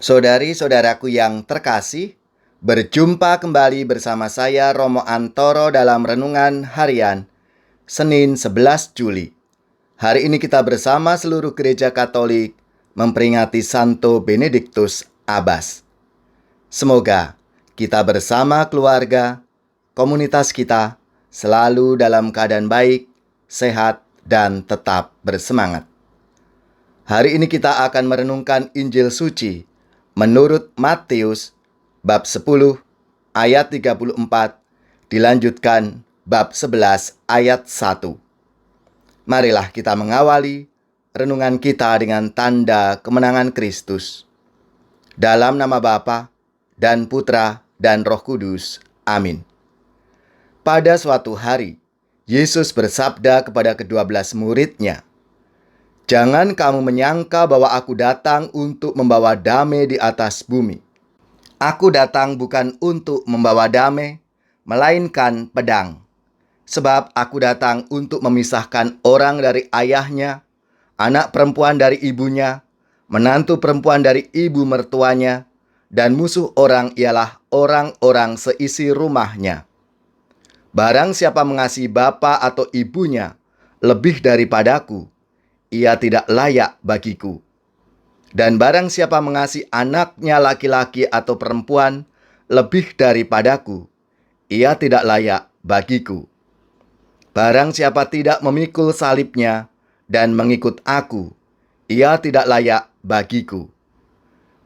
Saudari-saudaraku yang terkasih, berjumpa kembali bersama saya Romo Antoro dalam Renungan Harian, Senin 11 Juli. Hari ini kita bersama seluruh gereja Katolik memperingati Santo Benediktus Abbas. Semoga kita bersama keluarga, komunitas kita selalu dalam keadaan baik, sehat, dan tetap bersemangat. Hari ini kita akan merenungkan Injil suci menurut Matius bab 10 ayat 34 dilanjutkan bab 11 ayat 1. Marilah kita mengawali renungan kita dengan tanda kemenangan Kristus. Dalam nama Bapa dan Putra dan Roh Kudus. Amin. Pada suatu hari, Yesus bersabda kepada ke-12 murid-Nya, "Jangan kamu menyangka bahwa aku datang untuk membawa damai di atas bumi. Aku datang bukan untuk membawa damai, melainkan pedang. Sebab aku datang untuk memisahkan orang dari ayahnya, anak perempuan dari ibunya, menantu perempuan dari ibu mertuanya, dan musuh orang ialah orang-orang seisi rumahnya. Barang siapa mengasihi bapa atau ibunya lebih daripadaku, ia tidak layak bagiku. Dan barang siapa mengasihi anaknya laki-laki atau perempuan lebih daripadaku, ia tidak layak bagiku. Barang siapa tidak memikul salibnya dan mengikut aku, ia tidak layak bagiku.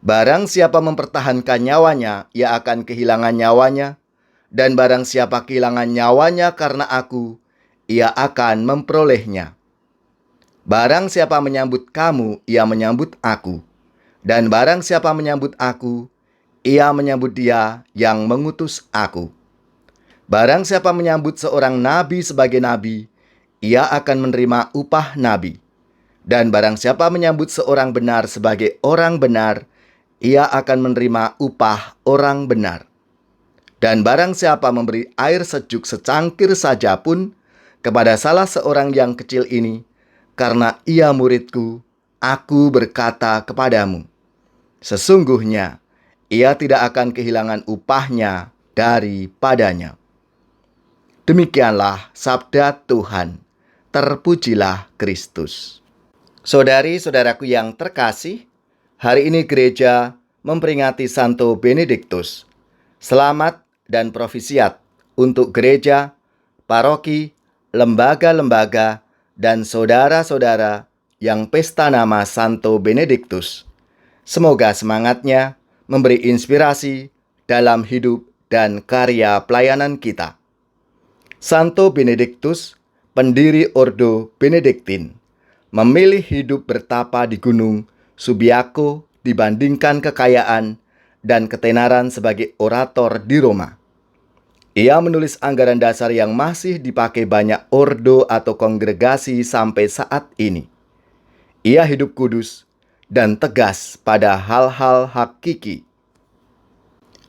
Barang siapa mempertahankan nyawanya, ia akan kehilangan nyawanya. Dan barang siapa kehilangan nyawanya karena aku, ia akan memperolehnya. Barang siapa menyambut kamu, ia menyambut aku. Dan barang siapa menyambut aku, ia menyambut Dia yang mengutus aku. Barang siapa menyambut seorang nabi sebagai nabi, ia akan menerima upah nabi. Dan barang siapa menyambut seorang benar sebagai orang benar, ia akan menerima upah orang benar. Dan barang siapa memberi air sejuk secangkir saja pun kepada salah seorang yang kecil ini, karena ia muridku, aku berkata kepadamu, sesungguhnya ia tidak akan kehilangan upahnya daripadanya." Demikianlah sabda Tuhan. Terpujilah Kristus. Saudari-saudaraku yang terkasih, hari ini gereja memperingati Santo Benediktus. Selamat dan profisiat untuk gereja, paroki, lembaga-lembaga, dan saudara-saudara yang pesta nama Santo Benediktus. Semoga semangatnya memberi inspirasi dalam hidup dan karya pelayanan kita. Santo Benediktus, pendiri Ordo Benediktin, memilih hidup bertapa di Gunung Subiaco dibandingkan kekayaan dan ketenaran sebagai orator di Roma. Ia menulis anggaran dasar yang masih dipakai banyak ordo atau kongregasi sampai saat ini. Ia hidup kudus dan tegas pada hal-hal hakiki.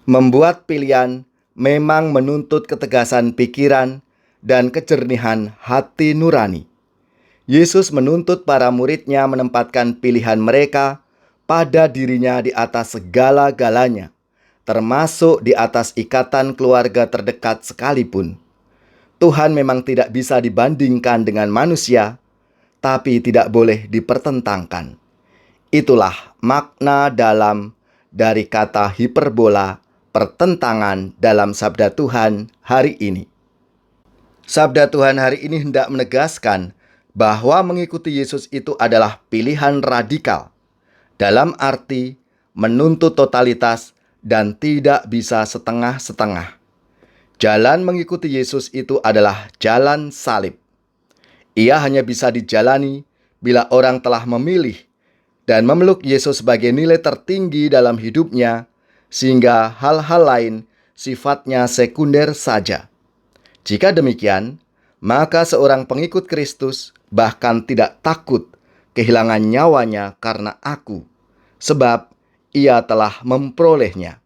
Membuat pilihan memang menuntut ketegasan pikiran dan kejernihan hati nurani. Yesus menuntut para murid-Nya menempatkan pilihan mereka pada dirinya di atas segala-galanya, termasuk di atas ikatan keluarga terdekat sekalipun. Tuhan memang tidak bisa dibandingkan dengan manusia, tapi tidak boleh dipertentangkan. Itulah makna dalam dari kata hiperbola, pertentangan dalam sabda Tuhan hari ini. Sabda Tuhan hari ini hendak menegaskan bahwa mengikuti Yesus itu adalah pilihan radikal, dalam arti menuntut totalitas dan tidak bisa setengah-setengah. Jalan mengikuti Yesus itu adalah jalan salib. Ia hanya bisa dijalani bila orang telah memilih dan memeluk Yesus sebagai nilai tertinggi dalam hidupnya, sehingga hal-hal lain sifatnya sekunder saja. Jika demikian, maka seorang pengikut Kristus bahkan tidak takut kehilangan nyawanya karena aku, sebab ia telah memperolehnya.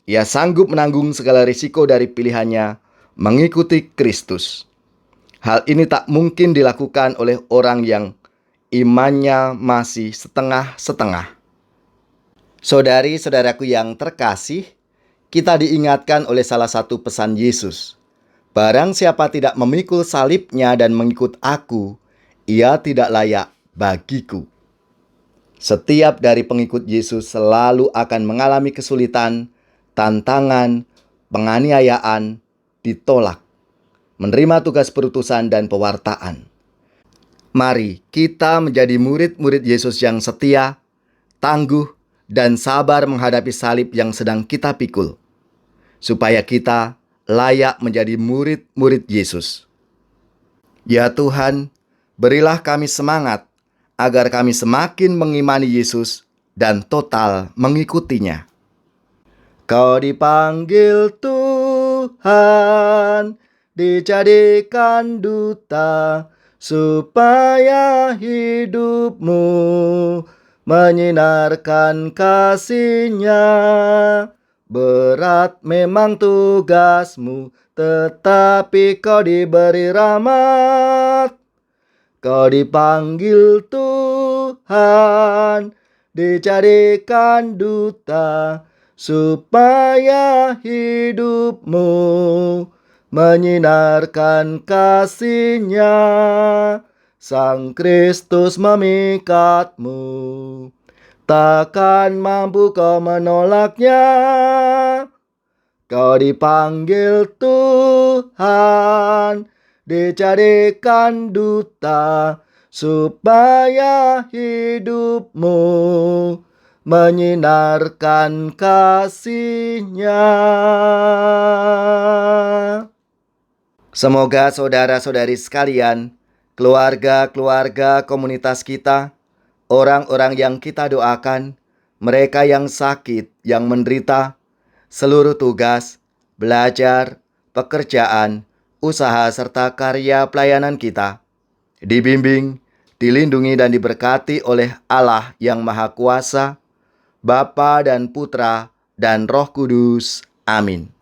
Ia sanggup menanggung segala risiko dari pilihannya mengikuti Kristus. Hal ini tak mungkin dilakukan oleh orang yang imannya masih setengah-setengah. Saudari-saudaraku yang terkasih, kita diingatkan oleh salah satu pesan Yesus. Barang siapa tidak memikul salibnya dan mengikut aku, ia tidak layak bagiku. Setiap dari pengikut Yesus selalu akan mengalami kesulitan, tantangan, penganiayaan, ditolak, menerima tugas perutusan dan pewartaan. Mari kita menjadi murid-murid Yesus yang setia, tangguh, dan sabar menghadapi salib yang sedang kita pikul, supaya kita layak menjadi murid-murid Yesus. Ya Tuhan, berilah kami semangat agar kami semakin mengimani Yesus dan total mengikutinya. Kau dipanggil Tuhan, dijadikan duta, supaya hidupmu menyinarkan kasih-Nya. Berat memang tugasmu, tetapi kau diberi rahmat. Kau dipanggil Tuhan, dijadikan duta, supaya hidupmu menyinarkan kasih-Nya. Sang Kristus memikatmu, takkan mampu kau menolaknya. Kau dipanggil Tuhan, dijadikan duta, supaya hidupmu menyinarkan kasih-Nya. Semoga saudara-saudari sekalian, keluarga-keluarga komunitas kita, orang-orang yang kita doakan, mereka yang sakit, yang menderita, seluruh tugas, belajar, pekerjaan, usaha serta karya pelayanan kita dibimbing, dilindungi dan diberkati oleh Allah yang Maha Kuasa, Bapa dan Putra dan Roh Kudus. Amin.